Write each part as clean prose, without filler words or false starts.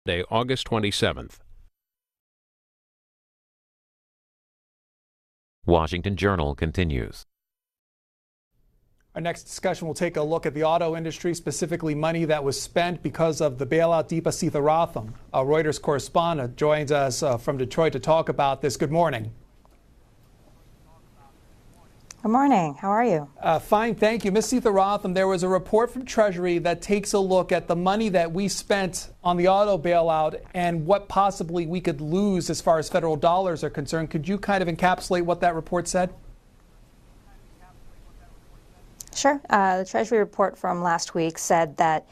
Monday, August 27th. Washington Journal continues. Our next discussion will take a look at the auto industry, specifically money that was spent because of the bailout. Deepa Sitharatham, a Reuters correspondent, joins us from Detroit to talk about this. Good morning. Good morning. How are you? Fine, thank you. Ms. Sitharatham, there was a report from Treasury that takes a look at the money that we spent on the auto bailout and what possibly we could lose as far as federal dollars are concerned. Could you kind of encapsulate what that report said? Sure. The Treasury report from last week said that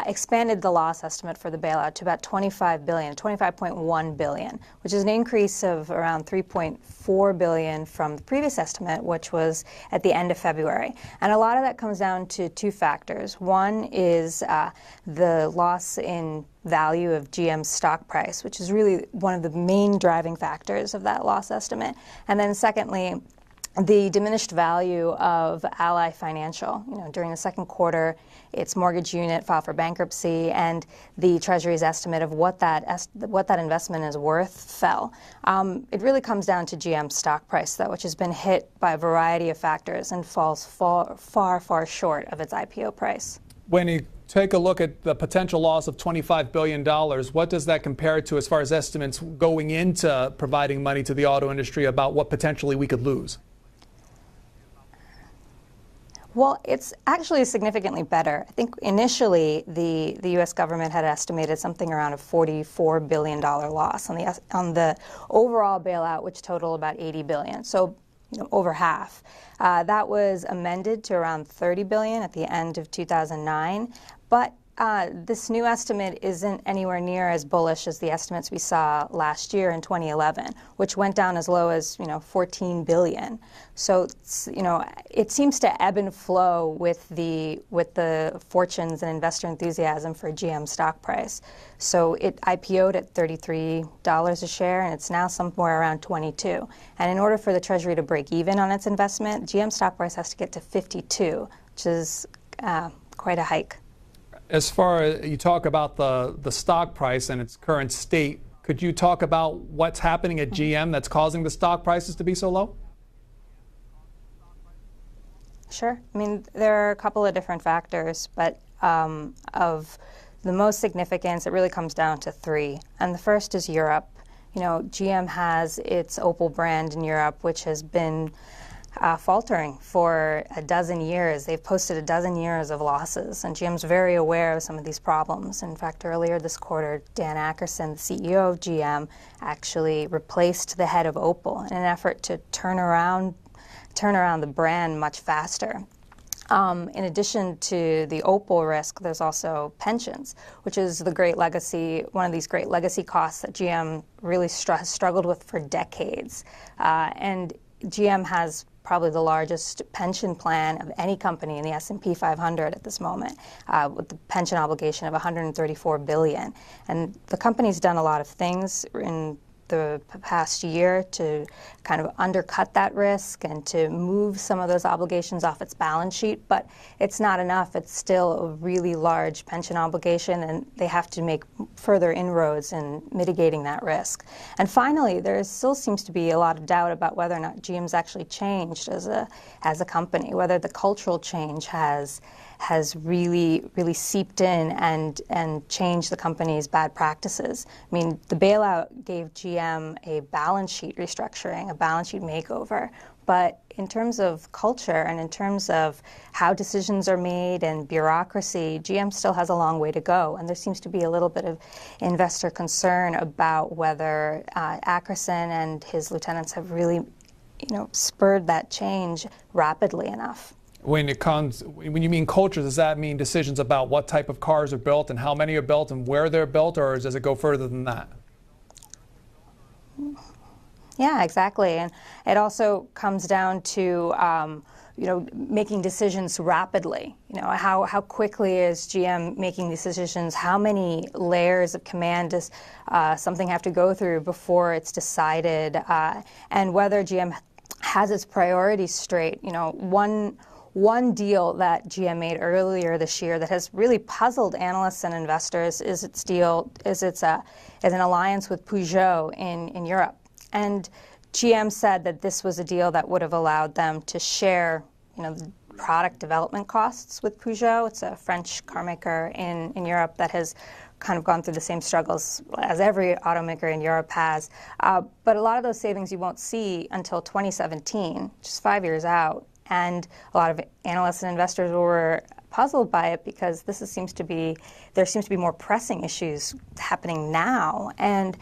expanded the loss estimate for the bailout to about $25.1 billion, which is an increase of around $3.4 billion from the previous estimate, which was at the end of February. And a lot of that comes down to two factors. One is the loss in value of GM's stock price, which is really one of the main driving factors of that loss estimate. And then secondly, the diminished value of Ally Financial. During the second quarter, its mortgage unit filed for bankruptcy, and the Treasury's estimate of what that investment is worth fell. It really comes down to GM's stock price, though, which has been hit by a variety of factors and falls far short of its IPO price. When you take a look at the potential loss of $25 billion, what does that compare to as far as estimates going into providing money to the auto industry about what potentially we could lose? Well, it's actually significantly better. I think initially the U.S. government had estimated something around a $44 billion loss on the overall bailout, which totaled about $80 billion. So, over half. That was amended to around $30 billion at the end of 2009, but this new estimate isn't anywhere near as bullish as the estimates we saw last year in 2011, which went down as low as $14 billion. So it seems to ebb and flow with the fortunes and investor enthusiasm for GM stock price. So it IPO'd at $33 a share, and it's now somewhere around $22. And in order for the Treasury to break even on its investment, GM stock price has to get to $52, which is quite a hike. As far as you talk about the stock price and its current state, could you talk about what's happening at GM that's causing the stock prices to be so low? Sure. I mean, there are a couple of different factors, but of the most significance, it really comes down to three. And the first is Europe. GM has its Opel brand in Europe, which has been faltering for a dozen years. They've posted a dozen years of losses, and GM's very aware of some of these problems. In fact, earlier this quarter, Dan Akerson, the CEO of GM, actually replaced the head of Opel in an effort to turn around the brand much faster. In addition to the Opel risk, there's also pensions, which is the great legacy, one of these great legacy costs that GM really has struggled with for decades. And GM has probably the largest pension plan of any company in the S&P 500 at this moment, with the pension obligation of $134 billion. And the company's done a lot of things in the past year to kind of undercut that risk and to move some of those obligations off its balance sheet, but it's not enough. It's still a really large pension obligation, and they have to make further inroads in mitigating that risk. And finally, there still seems to be a lot of doubt about whether or not GM's actually changed as a company, whether the cultural change has really seeped in and changed the company's bad practices. I mean, the bailout gave GM a balance sheet restructuring, a balance sheet makeover. But in terms of culture and in terms of how decisions are made and bureaucracy, GM still has a long way to go. And there seems to be a little bit of investor concern about whether Akerson and his lieutenants have really, spurred that change rapidly enough. When you mean culture, does that mean decisions about what type of cars are built and how many are built and where they're built, or does it go further than that? Yeah, exactly. And it also comes down to making decisions rapidly. How quickly is GM making these decisions? How many layers of command does something have to go through before it's decided? And whether GM has its priorities straight. one deal that GM made earlier this year that has really puzzled analysts and investors is its an alliance with Peugeot in Europe. And GM said that this was a deal that would have allowed them to share, the product development costs with Peugeot. It's a French car maker in Europe that has kind of gone through the same struggles as every automaker in Europe has. But a lot of those savings you won't see until 2017, just 5 years out. And a lot of analysts and investors were puzzled by it because there seems to be more pressing issues happening now. And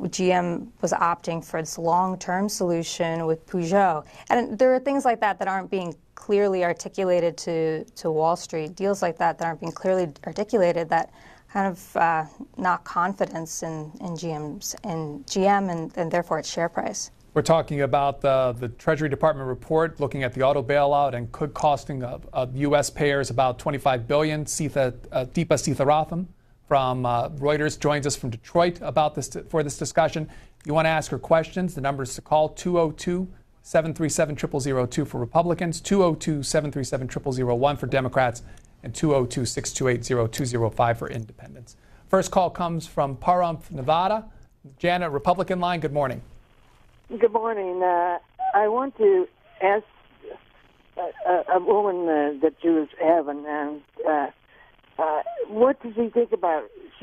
GM was opting for this long-term solution with Peugeot. And there are things like that aren't being clearly articulated to Wall Street, deals like that aren't being clearly articulated that kind of knock confidence in GM and therefore its share price. We're talking about the Treasury Department report looking at the auto bailout and could costing U.S. payers about $25 billion. Deepa Seetharatham from Reuters joins us from Detroit about for this discussion. If you want to ask her questions, the numbers to call 202-737-0002 for Republicans, 202-737-0001 for Democrats, and 202-628-0205 for Independents. First call comes from Pahrump, Nevada. Janet, Republican line, good morning. Good morning. I want to ask a woman that you was having, what does she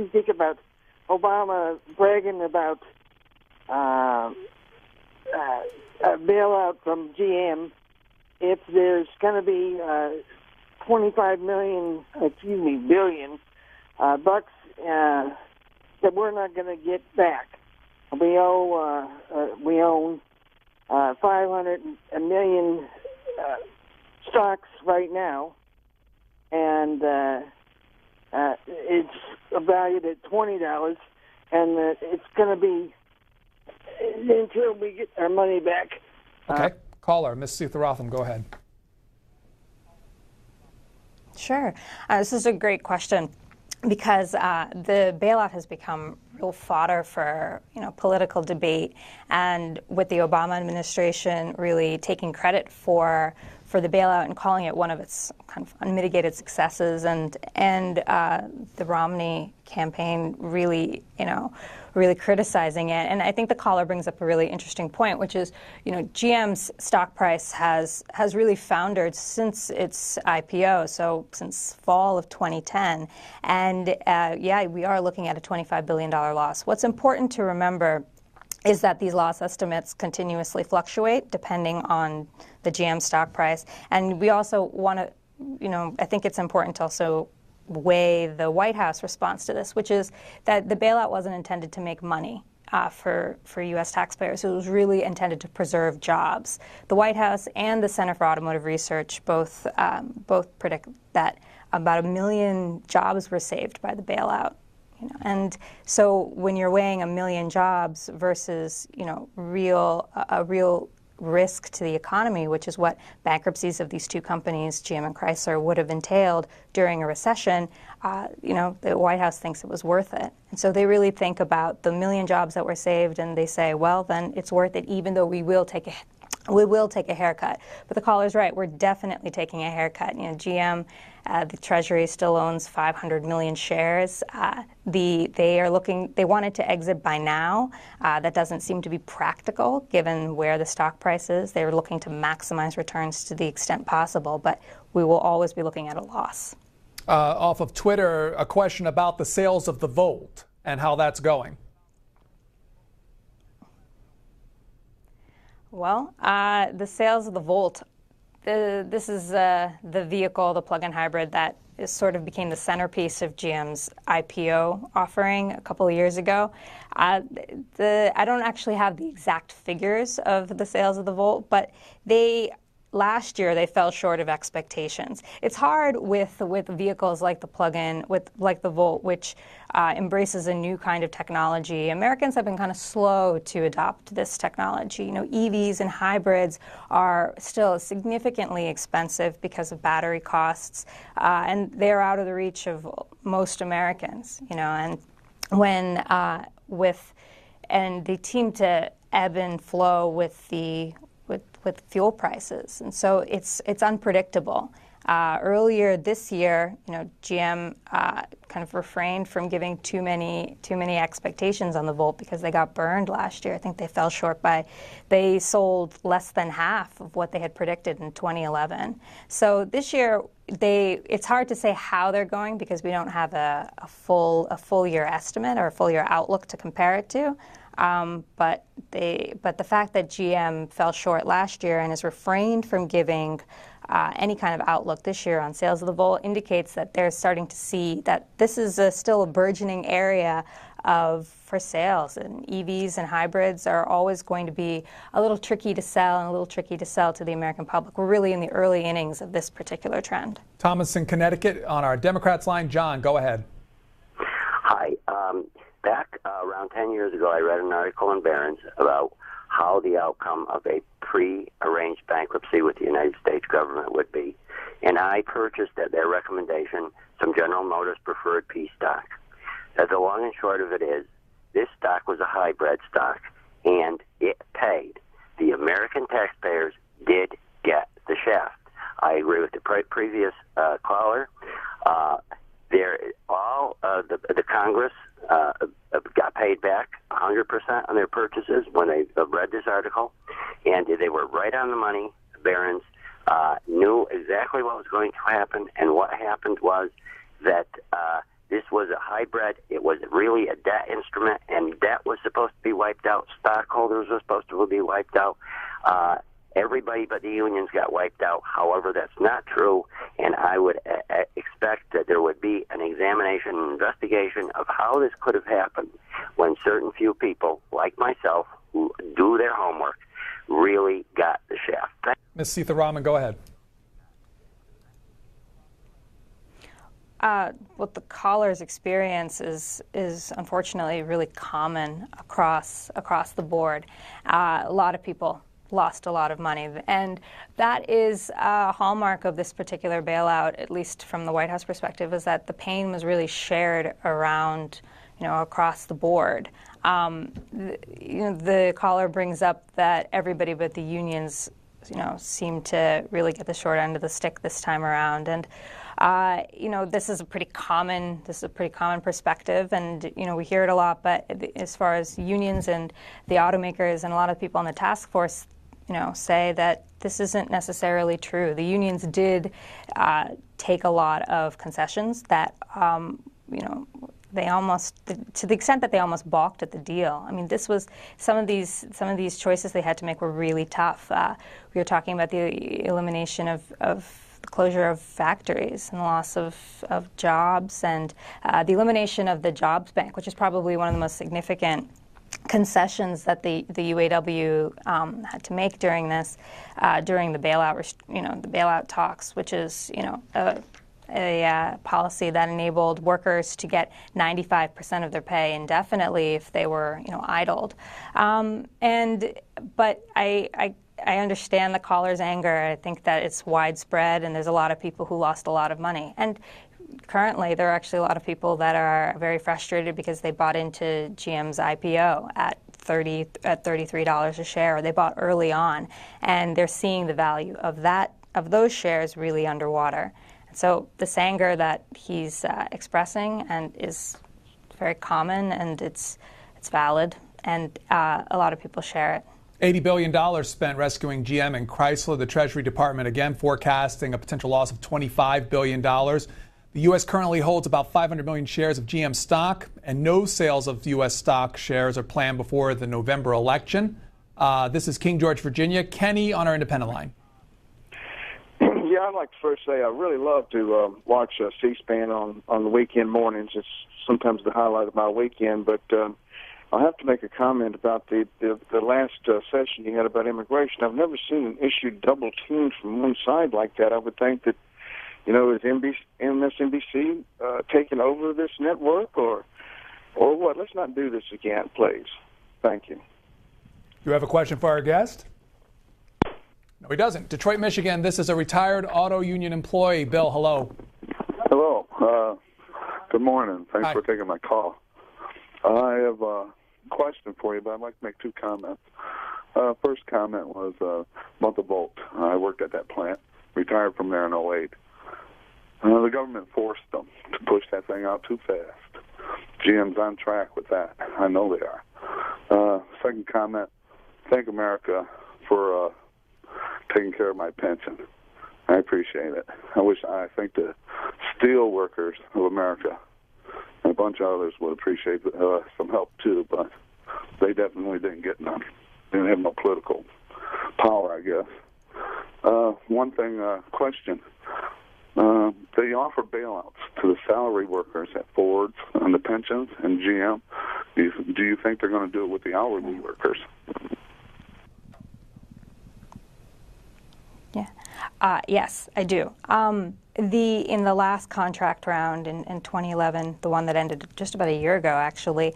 think about Obama bragging about a bailout from GM if there's going to be 25 billion bucks that we're not going to get back. We own 500 million stocks right now, and it's valued at $20, and it's going to be until we get our money back. Okay, caller, Ms. Seetharatham, go ahead. Sure. This is a great question because the bailout has become real fodder for political debate, and with the Obama administration really taking credit for the bailout and calling it one of its kind of unmitigated successes, and the Romney campaign really criticizing it. And I think the caller brings up a really interesting point, which is, GM's stock price has really foundered since its IPO, so since fall of 2010. And we are looking at a $25 billion loss. What's important to remember is that these loss estimates continuously fluctuate depending on the GM stock price. And we also want to, I think it's important to also weigh the White House response to this, which is that the bailout wasn't intended to make money for U.S. taxpayers. It was really intended to preserve jobs. The White House and the Center for Automotive Research both predict that about 1 million jobs were saved by the bailout. And so when you're weighing 1 million jobs versus a real risk to the economy, which is what bankruptcies of these two companies, GM and Chrysler, would have entailed during a recession, the White House thinks it was worth it. And so they really think about the 1 million jobs that were saved, and they say, well, then it's worth it, even though we will take a haircut. But the caller's right. We're definitely taking a haircut. GM, the Treasury still owns 500 million shares. They wanted to exit by now. That doesn't seem to be practical given where the stock price is. They're looking to maximize returns to the extent possible, but we will always be looking at a loss. Off of Twitter, a question about the sales of the Volt and how that's going. Well, the sales of the Volt, this is the vehicle, the plug-in hybrid that sort of became the centerpiece of GM's IPO offering a couple of years ago. I don't actually have the exact figures of the sales of the Volt, but last year they fell short of expectations. It's hard with vehicles like the plug-in, like the Volt, which embraces a new kind of technology. Americans have been kind of slow to adopt this technology. EVs and hybrids are still significantly expensive because of battery costs, and they're out of the reach of most Americans. And and they seem to ebb and flow with fuel prices, and so it's unpredictable. Earlier this year, GM kind of refrained from giving too many expectations on the volt because they got burned last year. I think they fell short they sold less than half of what they had predicted in 2011. So this year, it's hard to say how they're going because we don't have a full year estimate or a full year outlook to compare it to. But the fact that GM fell short last year and has refrained from giving any kind of outlook this year on sales of the Volt indicates that they're starting to see that this is still a burgeoning area for sales, and EVs and hybrids are always going to be a little tricky to sell and a little tricky to sell to the American public. We're really in the early innings of this particular trend. Thomas in Connecticut on our Democrats line. John, go ahead. Hi. Back around 10 years ago, I read an article in Barron's about how the outcome of a pre-arranged bankruptcy with the United States government would be. And I purchased, at their recommendation, some General Motors preferred P stock. The long and short of it is, this stock was a hybrid stock, and it paid. The American taxpayers did get the shaft. I agree with the previous caller. The Congress got paid back 100% on their purchases when they read this article, and they were right on the money. Barron's knew exactly what was going to happen, and what happened was that this was a hybrid. It was really a debt instrument, and debt was supposed to be wiped out. Stockholders were supposed to be wiped out. Everybody but the unions got wiped out. However, that's not true, and I would expect that there would be an examination and investigation of how this could have happened when certain few people, like myself, who do their homework, really got the shaft. Ms. Seetharaman, go ahead. What the caller's experience is unfortunately really common across the board. A lot of people lost a lot of money, and that is a hallmark of this particular bailout, at least from the White House perspective, is that the pain was really shared around, across the board. The caller brings up that everybody but the unions, seem to really get the short end of the stick this time around, and this is a pretty common perspective, and we hear it a lot. But as far as unions and the automakers and a lot of people on the task force, say that this isn't necessarily true. The unions did take a lot of concessions that, they almost, to the extent that they almost balked at the deal. I mean, this was some of these choices they had to make were really tough. We were talking about the elimination of the closure of factories and the loss of jobs, and the elimination of the jobs bank, which is probably one of the most significant concessions that the UAW had to make during during the bailout talks, which is a policy that enabled workers to get 95% of their pay indefinitely if they were idled. But I understand the caller's anger. I think that it's widespread, and there's a lot of people who lost a lot of money. And currently, there are actually a lot of people that are very frustrated because they bought into GM's IPO at $33 a share. They bought early on, and they're seeing the value of those shares really underwater. And so this anger that he's expressing and is very common, and it's valid, and a lot of people share it. $80 billion spent rescuing GM and Chrysler. The Treasury Department again forecasting a potential loss of $25 billion. The U.S. currently holds about 500 million shares of GM stock, and no sales of U.S. stock shares are planned before the November election. This is King George, Virginia. Kenny on our independent line. Yeah, I'd like to first say I really love to watch C-SPAN on the weekend mornings. It's sometimes the highlight of my weekend, but I'll have to make a comment about the last session you had about immigration. I've never seen an issue double teamed from one side like that. I would think that, is MSNBC taking over this network or what? Let's not do this again, please. Thank you. You have a question for our guest? No, he doesn't. Detroit, Michigan. This is a retired auto union employee. Bill, hello. Hello. Good morning. Thanks Hi. for taking my call. I have a question for you, but I'd like to make two comments. First comment was about the Volt. I worked at that plant, retired from there in 2008. The government forced them to push that thing out too fast. GM's on track with that. I know they are. Second comment, thank America for taking care of my pension. I appreciate it. I think the steel workers of America and a bunch of others would appreciate some help too, but they definitely didn't get none. They didn't have no political power, I guess. One thing, question. They offer bailouts to the salary workers at Ford on the pensions and GM. Do you think they're going to do it with the hourly workers? Yeah. Yes, I do. In the last contract round in 2011, the one that ended just about a year ago, actually,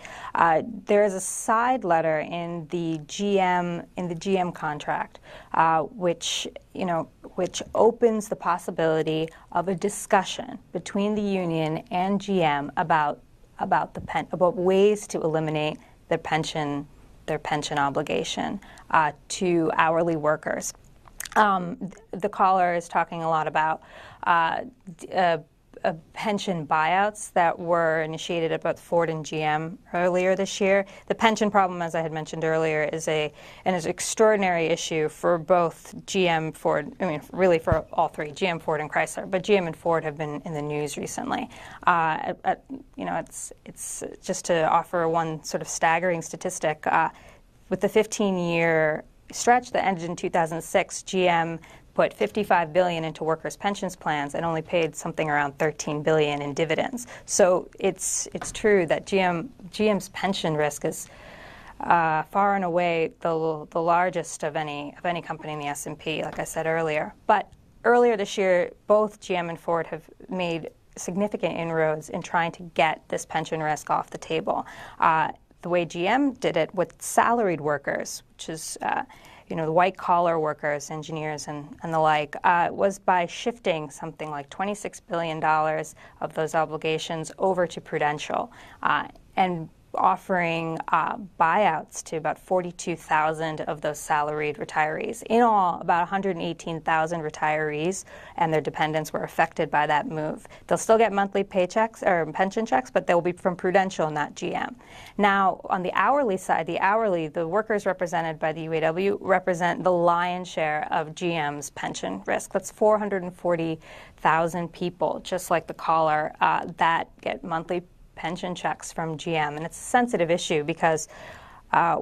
there is a side letter in the GM contract, which opens the possibility of a discussion between the union and GM about ways to eliminate their pension obligation to hourly workers. The caller is talking a lot about pension buyouts that were initiated at both Ford and GM earlier this year. The pension problem, as I had mentioned earlier, is an extraordinary issue for both GM, Ford, really for all three, GM, Ford, and Chrysler. But GM and Ford have been in the news recently. It's just to offer one sort of staggering statistic, with the 15-year stretch that ended in 2006, GM put $55 billion into workers' pensions plans and only paid something around $13 billion in dividends. So it's true that GM's pension risk is far and away the largest of any company in the S&P, like I said earlier. But earlier this year, both GM and Ford have made significant inroads in trying to get this pension risk off the table. The way GM did it with salaried workers, which is the white-collar workers, engineers, and the like, was by shifting something like $26 billion of those obligations over to Prudential and offering buyouts to about 42,000 of those salaried retirees. In all, about 118,000 retirees and their dependents were affected by that move. They'll still get monthly paychecks or pension checks, but they'll be from Prudential, not GM. Now, on the hourly side, the workers represented by the UAW represent the lion's share of GM's pension risk. That's 440,000 people, just like the caller, that get monthly pension checks from GM. And it's a sensitive issue because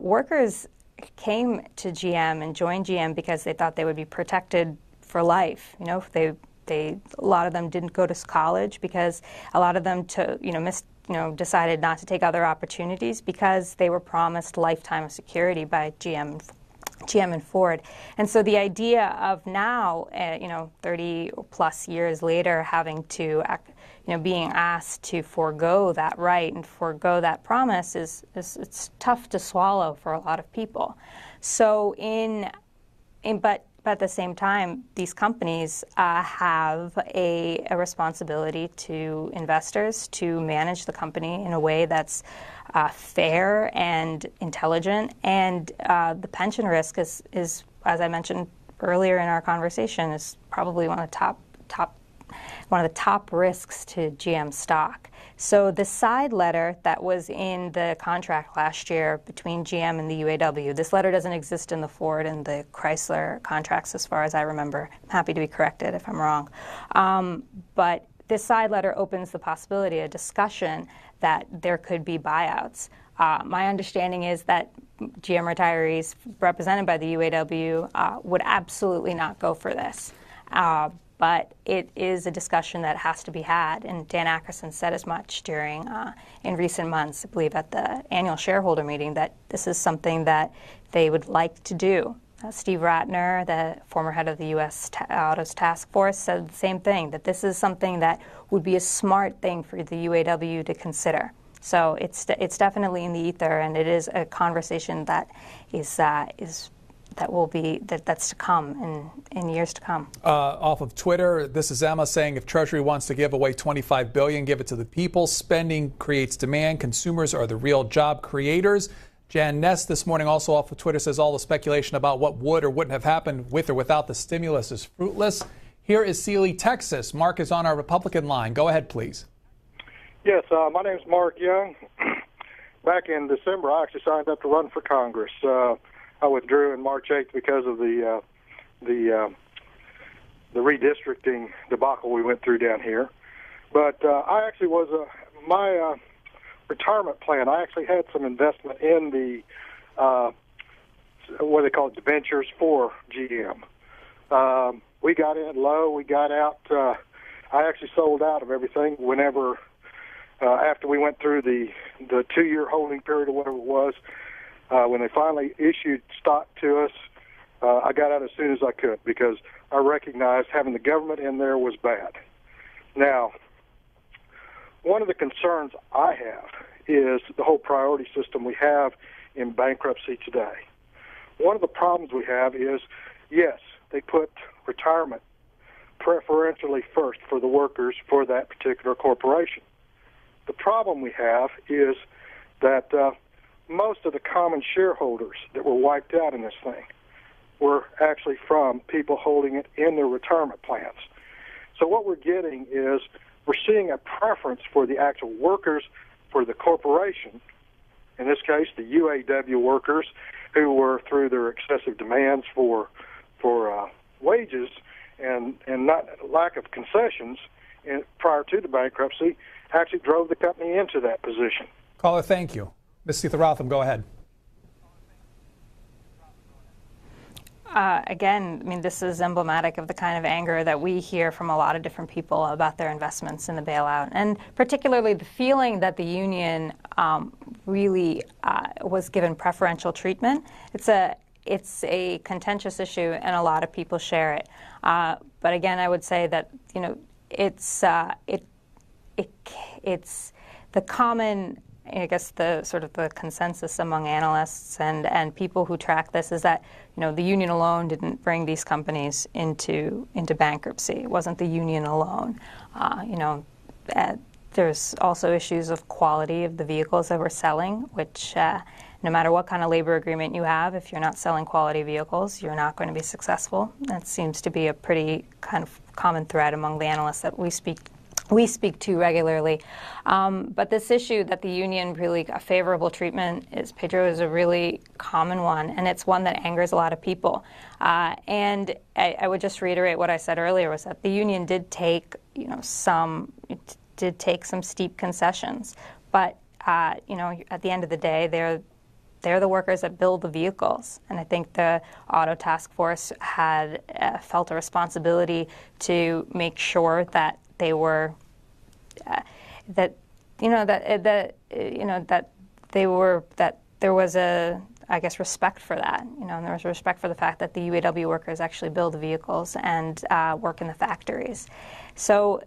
workers came to GM and joined GM because they thought they would be protected for life. A lot of them didn't go to college because a lot of them decided not to take other opportunities because they were promised lifetime of security by GM and Ford. And so the idea of now, 30 plus years later, having to being asked to forego that right and forego that promise it's tough to swallow for a lot of people. So but at the same time, these companies have a responsibility to investors to manage the company in a way that's fair and intelligent. And the pension risk is, as I mentioned earlier in our conversation, is probably one of the top risks to GM stock. So the side letter that was in the contract last year between GM and the UAW, this letter doesn't exist in the Ford and the Chrysler contracts as far as I remember. I'm happy to be corrected if I'm wrong. But this side letter opens the possibility, a discussion that there could be buyouts. My understanding is that GM retirees represented by the UAW would absolutely not go for this. But it is a discussion that has to be had, and Dan Akerson said as much in recent months, I believe at the annual shareholder meeting, that this is something that they would like to do. Steve Ratner, the former head of the U.S. Autos Task Force, said the same thing, that this is something that would be a smart thing for the UAW to consider. So it's definitely in the ether, and it is a conversation that that's to come in years to come. Off of Twitter, this is Emma saying, if Treasury wants to give away $25 billion, give it to the people. Spending creates demand. Consumers are the real job creators. Jan Ness this morning, also off of Twitter, says all the speculation about what would or wouldn't have happened with or without the stimulus is fruitless. Here is Sealy, Texas. Mark is on our Republican line. Go ahead, please. Yes, my name is Mark Young. Back in December, I actually signed up to run for Congress. I withdrew in March 8th because of the redistricting debacle we went through down here. But I actually was my retirement plan. I actually had some investment in the what they call debentures for GM. We got in low. We got out. I actually sold out of everything whenever after we went through the 2-year holding period or whatever it was. When they finally issued stock to us, I got out as soon as I could because I recognized having the government in there was bad. Now, one of the concerns I have is the whole priority system we have in bankruptcy today. One of the problems we have is, yes, they put retirement preferentially first for the workers for that particular corporation. The problem we have is that most of the common shareholders that were wiped out in this thing were actually from people holding it in their retirement plans. So what we're getting is we're seeing a preference for the actual workers for the corporation, in this case the UAW workers who were through their excessive demands for wages and not lack of concessions prior to the bankruptcy actually drove the company into that position. Caller, thank you. Ms. Seetharathnam, go ahead. Again, I mean, this is emblematic of the kind of anger that we hear from a lot of different people about their investments in the bailout, and particularly the feeling that the union really was given preferential treatment. It's a contentious issue, and a lot of people share it. But again, I would say that it's the common, I guess, the sort of the consensus among analysts and people who track this is that the union alone didn't bring these companies into bankruptcy. It wasn't the union alone. There's also issues of quality of the vehicles that we're selling, which no matter what kind of labor agreement you have, if you're not selling quality vehicles, you're not going to be successful. That seems to be a pretty kind of common thread among the analysts that we speak to regularly. But this issue that the union really got favorable treatment is a really common one, and it's one that angers a lot of people. And I would just reiterate what I said earlier, was that the union did take some steep concessions, but at the end of the day, they're the workers that build the vehicles, and I think the Auto Task Force had felt a responsibility to make sure that they were that there was respect for that, and there was respect for the fact that the UAW workers actually build the vehicles and work in the factories. So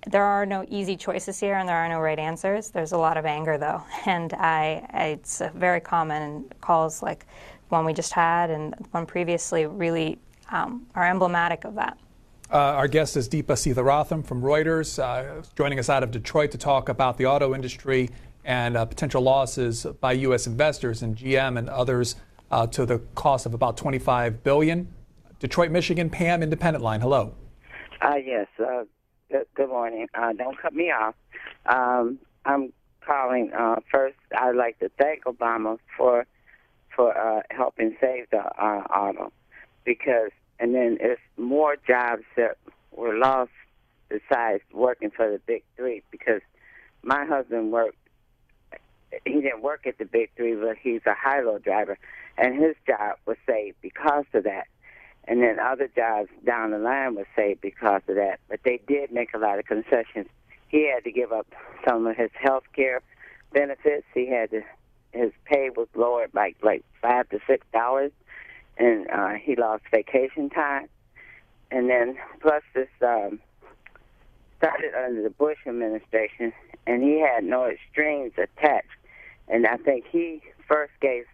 there are no easy choices here, and there are no right answers. There's a lot of anger, though, and it's very common. And calls like one we just had and one previously really are emblematic of that. Our guest is Deepa Seetharathnam from Reuters, joining us out of Detroit to talk about the auto industry and potential losses by U.S. investors in GM and others to the cost of about $25 billion. Detroit, Michigan, Pam, Independent Line. Hello. Yes. Good morning. Don't cut me off. I'm calling. First, I'd like to thank Obama for helping save the auto, and then it's more jobs that were lost besides working for the big three, because my husband he didn't work at the big three, but he's a high-low driver, and his job was saved because of that. And then other jobs down the line were saved because of that. But they did make a lot of concessions. He had to give up some of his health care benefits. His pay was lowered by like $5 to $6, and he lost vacation time. And then plus this started under the Bush administration, and he had no strings attached. And I think he first gave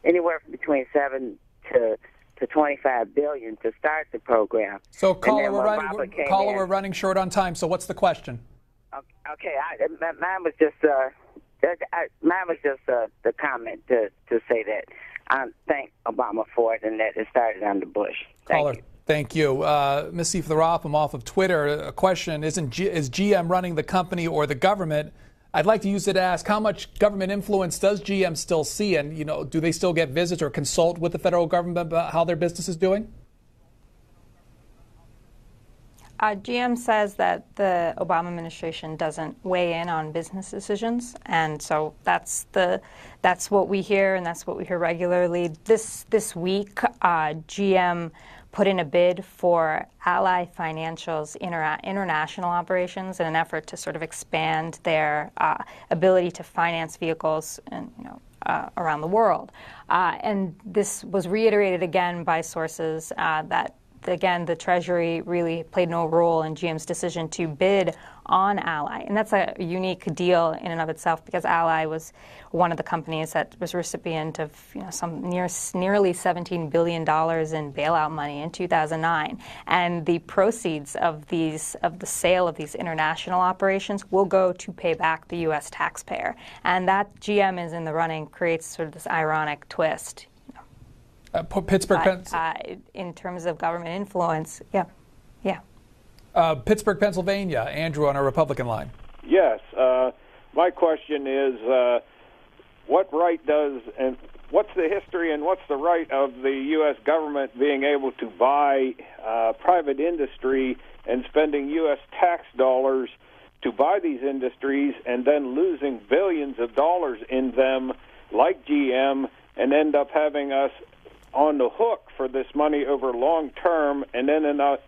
anywhere between $7 to $25 billion to start the program. So, caller, we're running short on time. So, what's the question? Okay, mine was just the comment to say that I thank Obama for it and that it started under Bush. Thank you. Thank you. Ms. Seetharam off of Twitter, a question, is GM running the company or the government? I'd like to use it to ask, how much government influence does GM still see? And, do they still get visits or consult with the federal government about how their business is doing? GM says that the Obama administration doesn't weigh in on business decisions, and so that's what we hear, and that's what we hear regularly. This week, GM put in a bid for Ally Financial's international operations in an effort to sort of expand their ability to finance vehicles and around the world. And this was reiterated again by sources that. Again, the Treasury really played no role in GM's decision to bid on Ally. And that's a unique deal in and of itself, because Ally was one of the companies that was recipient of nearly $17 billion in bailout money in 2009. And the proceeds of the sale of these international operations will go to pay back the U.S. taxpayer. And that GM is in the running creates sort of this ironic twist. Pittsburgh, in terms of government influence, yeah. Pittsburgh, Pennsylvania. Andrew on a Republican line. Yes. My question is, what right and what's the history and what's the right of the U.S. government being able to buy private industry and spending U.S. tax dollars to buy these industries and then losing billions of dollars in them, like GM, and end up having us on the hook for this money over long term, and then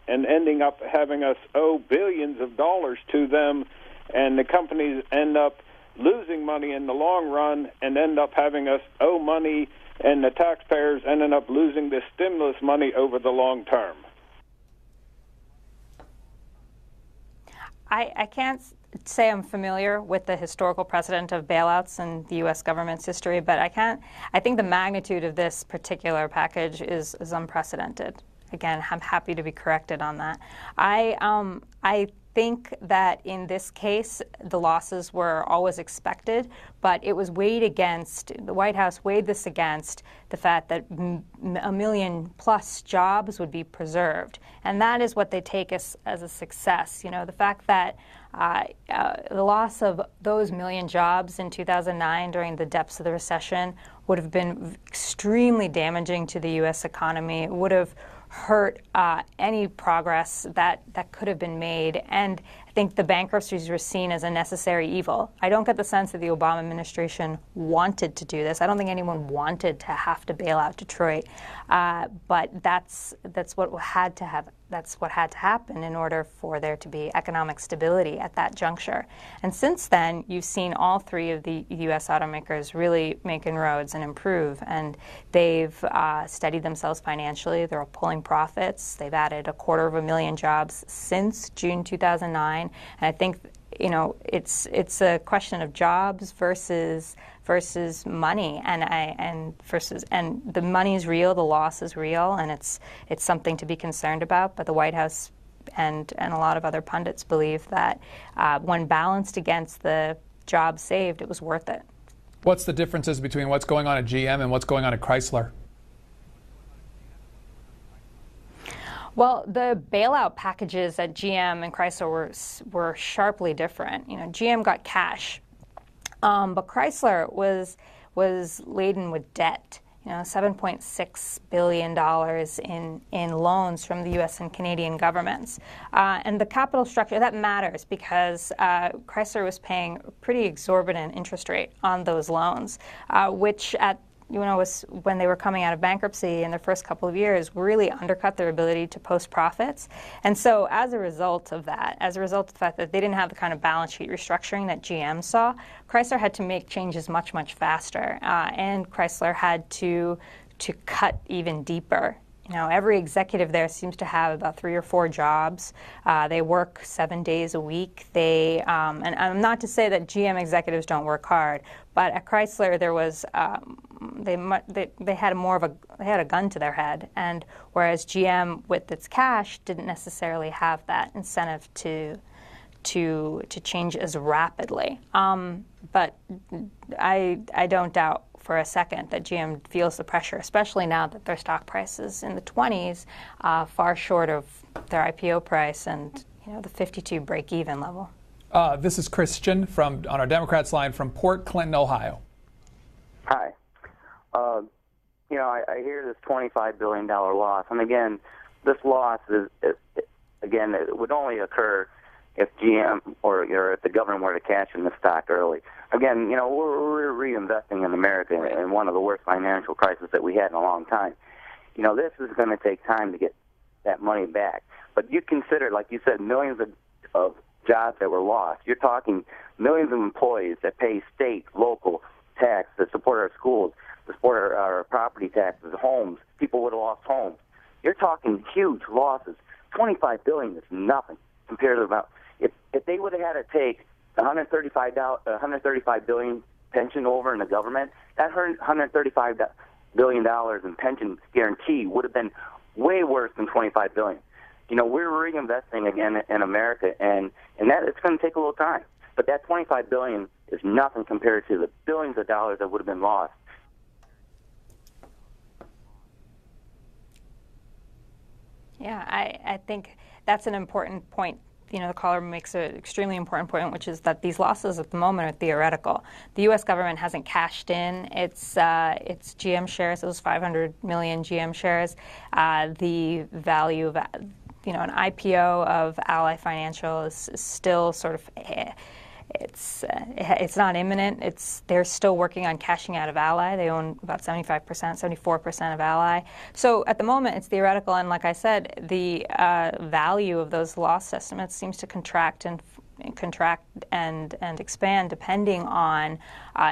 ending up having us owe billions of dollars to them, and the companies end up losing money in the long run and end up having us owe money, and the taxpayers ended up losing this stimulus money over the long term? I can't say I'm familiar with the historical precedent of bailouts in the U.S. government's history, but I think the magnitude of this particular package is unprecedented. Again, I'm happy to be corrected on that. I think that in this case, the losses were always expected, but it was weighed against, the White House weighed this against the fact that a million plus jobs would be preserved. And that is what they take as a success. The fact that the loss of those million jobs in 2009 during the depths of the recession would have been extremely damaging to the U.S. economy. It would have hurt any progress that could have been made. And I think the bankruptcies were seen as a necessary evil. I don't get the sense that the Obama administration wanted to do this. I don't think anyone wanted to have to bail out Detroit. But that's what had to have. That's what had to happen in order for there to be economic stability at that juncture. And since then, you've seen all three of the U.S. automakers really make inroads and improve. And they've steadied themselves financially. They're pulling profits. They've added 250,000 jobs since June 2009. And I think it's a question of jobs versus money, and the money is real, the loss is real, and it's something to be concerned about. But the White House and a lot of other pundits believe that when balanced against the jobs saved, it was worth it. What's the differences between what's going on at GM and what's going on at Chrysler? Well, the bailout packages at GM and Chrysler were sharply different. GM got cash, but Chrysler was laden with debt. $7.6 billion in loans from the U.S. and Canadian governments. And the capital structure, that matters because Chrysler was paying a pretty exorbitant interest rate on those loans, which was when they were coming out of bankruptcy in their first couple of years, really undercut their ability to post profits. And so as a result of that, as a result of the fact that they didn't have the kind of balance sheet restructuring that GM saw, Chrysler had to make changes much, much faster. And Chrysler had to cut even deeper. Every executive there seems to have about 3 or 4 jobs. They work 7 days a week. And I'm not to say that GM executives don't work hard, but at Chrysler there was they had a gun to their head, and whereas GM with its cash didn't necessarily have that incentive to change as rapidly. But I don't doubt for a second that GM feels the pressure, especially now that their stock price is in the 20s, far short of their IPO price and the 52 break-even level. This is Christian on our Democrats line from Port Clinton, Ohio. Hi. I hear this $25 billion loss, and again, this loss it would only occur if GM or if the government were to cash in the stock early. Again, we're reinvesting in America in one of the worst financial crises that we had in a long time. This is going to take time to get that money back. But you consider, like you said, millions of jobs that were lost. You're talking millions of employees that pay state, local tax to support our schools, to support our property taxes, homes. People would have lost homes. You're talking huge losses. $25 billion is nothing compared to about if they would have had to take the $135 billion pension over in the government. That $135 billion in pension guarantee would have been way worse than $25 billion. We're reinvesting again in America, and that it's going to take a little time. But that $25 billion is nothing compared to the billions of dollars that would have been lost. Yeah, I think that's an important point. The caller makes an extremely important point, which is that these losses at the moment are theoretical. The U.S. government hasn't cashed in its GM shares, those 500 million GM shares. The value of an IPO of Ally Financial is still sort of it's not imminent. They're still working on cashing out of Ally. They own about 75%, 74% of Ally. So at the moment, it's theoretical. And like I said, the value of those loss estimates seems to contract and expand depending on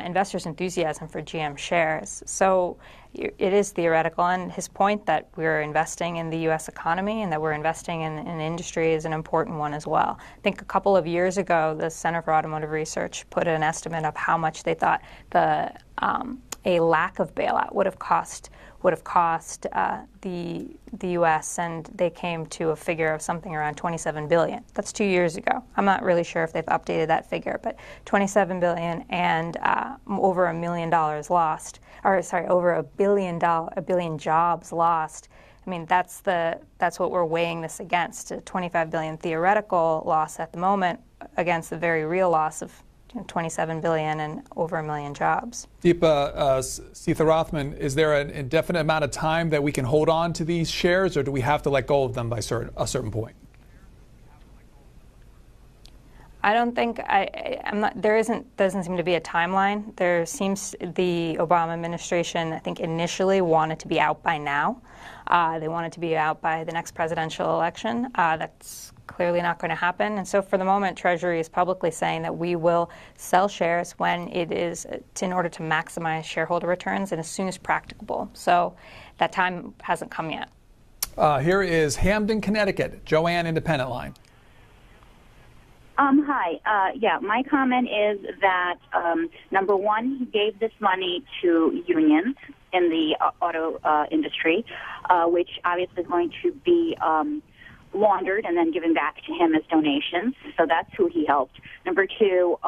investors' enthusiasm for GM shares. So it is theoretical, and his point that we're investing in the U.S. economy and that we're investing in industry is an important one as well. I think a couple of years ago, the Center for Automotive Research put an estimate of how much they thought a lack of bailout would have cost the U.S., and they came to a figure of something around $27 billion. That's 2 years ago. I'm not really sure if they've updated that figure, but $27 billion and over $1 million lost, over a billion jobs lost. I mean, that's what we're weighing this against, a $25 billion theoretical loss at the moment against the very real loss of $27 billion and over 1 million jobs. Deepa Seetharathan, is there an indefinite amount of time that we can hold on to these shares, or do we have to let go of them by a certain point? I don't think doesn't seem to be a timeline. The Obama administration, I think, initially wanted to be out by now. They wanted to be out by the next presidential election. That's clearly not going to happen. And so for the moment, Treasury is publicly saying that we will sell shares when it is in order to maximize shareholder returns and as soon as practicable. So that time hasn't come yet. Here is Hamden, Connecticut. Joanne, Independent Line. Hi. My comment is that, number one, he gave this money to unions in the auto industry, which obviously is going to be laundered and then given back to him as donations. So that's who he helped. Number two,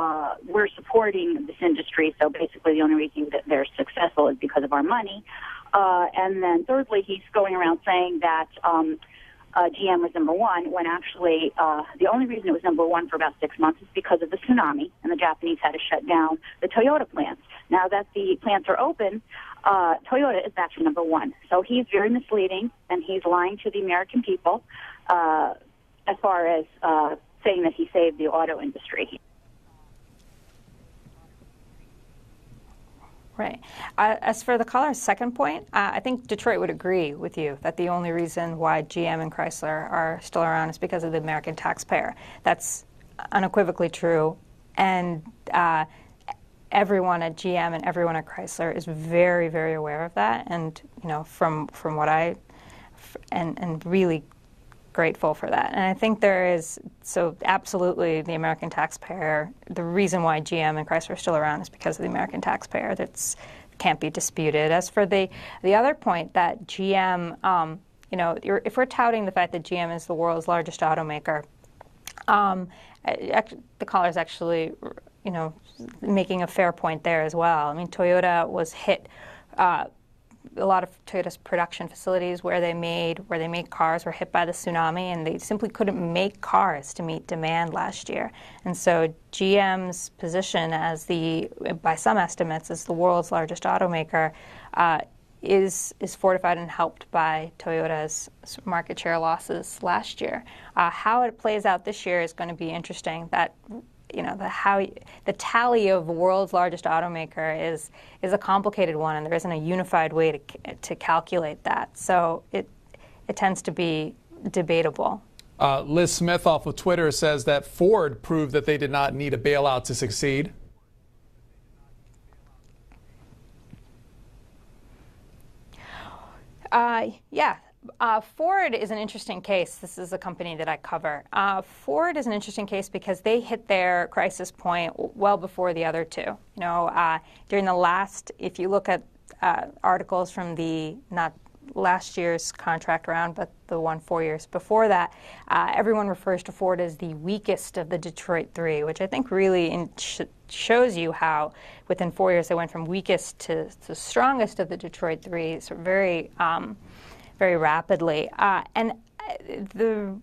we're supporting this industry, so basically the only reason that they're successful is because of our money. And then thirdly, he's going around saying that GM was number one, when actually the only reason it was number one for about 6 months is because of the tsunami, and the Japanese had to shut down the Toyota plants. Now that the plants are open, Toyota is actually number one. So he's very misleading, and he's lying to the American people as far as saying that he saved the auto industry. Right. As for the caller's second point, I think Detroit would agree with you that the only reason why GM and Chrysler are still around is because of the American taxpayer. That's unequivocally true. And everyone at GM and everyone at Chrysler is very, very aware of that. And, from what and really grateful for that. And I think absolutely the American taxpayer, the reason why GM and Chrysler are still around is because of the American taxpayer. That can't be disputed. As for the other point that GM, if we're touting the fact that GM is the world's largest automaker, the caller's actually making a fair point there as well. I mean, Toyota was hit. A lot of Toyota's production facilities where they made cars were hit by the tsunami, and they simply couldn't make cars to meet demand last year. And so GM's position by some estimates, as the world's largest automaker, is fortified and helped by Toyota's market share losses last year. How it plays out this year is going to be interesting. The tally of the world's largest automaker is a complicated one, and there isn't a unified way to calculate that. So it tends to be debatable. Liz Smith off of Twitter says that Ford proved that they did not need a bailout to succeed. Yeah. Ford is an interesting case. This is a company that I cover. Ford is an interesting case because they hit their crisis point well before the other two. During the last, if you look at articles from not last year's contract round, but the one 4 years before that, everyone refers to Ford as the weakest of the Detroit Three, which I think really shows you how within 4 years they went from weakest to strongest of the Detroit Three, so very rapidly. And the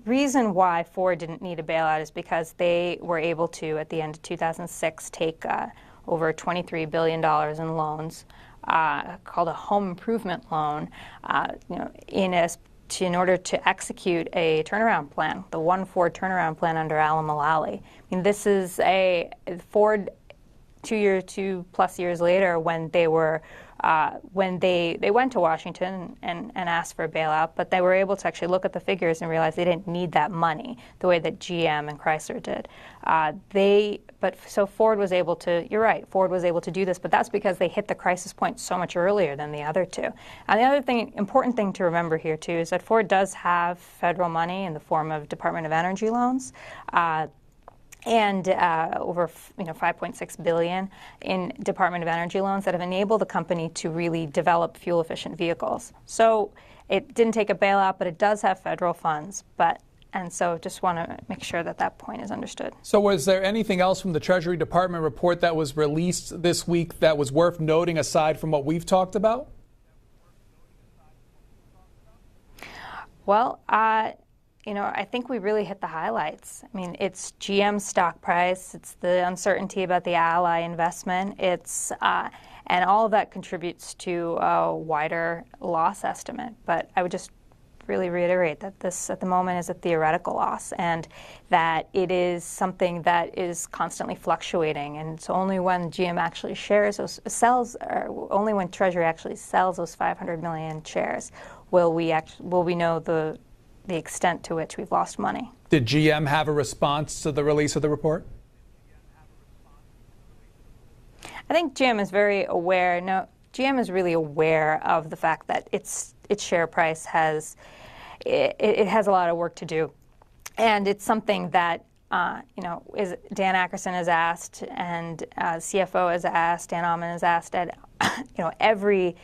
reason why Ford didn't need a bailout is because they were able to, at the end of 2006, take over $23 billion in loans, called a home improvement loan, in order to execute a turnaround plan, the One Ford turnaround plan under Alan Mulally. I mean, this is a Ford 2 plus years later when they were when they went to Washington and asked for a bailout, but they were able to actually look at the figures and realize they didn't need that money the way that GM and Chrysler did. So Ford was able to, you're right, Ford was able to do this, but that's because they hit the crisis point so much earlier than the other two. And the other important thing to remember here too is that Ford does have federal money in the form of Department of Energy loans. And over $5.6 billion in Department of Energy loans that have enabled the company to really develop fuel-efficient vehicles. So it didn't take a bailout, but it does have federal funds. And so just want to make sure that point is understood. So was there anything else from the Treasury Department report that was released this week that was worth noting aside from what we've talked about? Well, I think we really hit the highlights. I mean, it's GM's stock price, it's the uncertainty about the Ally investment, and all of that contributes to a wider loss estimate. But I would just really reiterate that this, at the moment, is a theoretical loss, and that it is something that is constantly fluctuating. And it's only when GM actually only when Treasury actually sells those 500 million shares will we know the extent to which we've lost money. Did GM have a response to the release of the report? I think GM is very aware. No, GM is really aware of the fact that its share price has a lot of work to do, and it's something that Dan Ackerson has asked, and CFO has asked, Dan Ammann has asked at every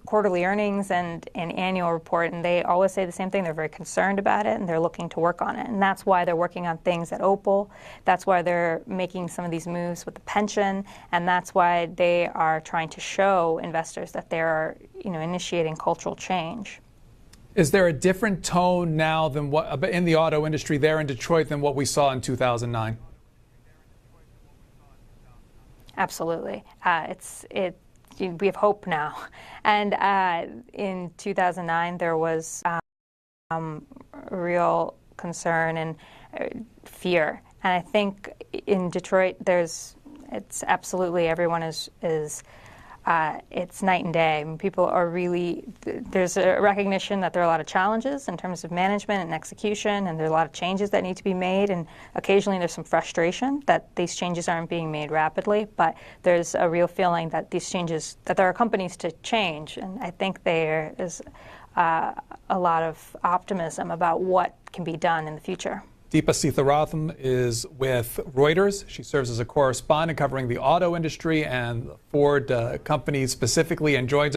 quarterly earnings and annual report, and they always say the same thing. They're very concerned about it, and they're looking to work on it. And that's why they're working on things at Opal. That's why they're making some of these moves with the pension, and that's why they are trying to show investors that they're initiating cultural change. Is there a different tone now than what in the auto industry there in Detroit than what we saw in 2009? Absolutely. We have hope now. And in 2009, there was real concern and fear. And I think in Detroit, it's absolutely, everyone is it's night and day. I mean, people are really, there's a recognition that there are a lot of challenges in terms of management and execution, and there are a lot of changes that need to be made, and occasionally there's some frustration that these changes aren't being made rapidly, but there's a real feeling that these changes, that there are companies to change, and I think there is a lot of optimism about what can be done in the future. Deepa Seetharatham is with Reuters. She serves as a correspondent covering the auto industry and Ford companies specifically, and joins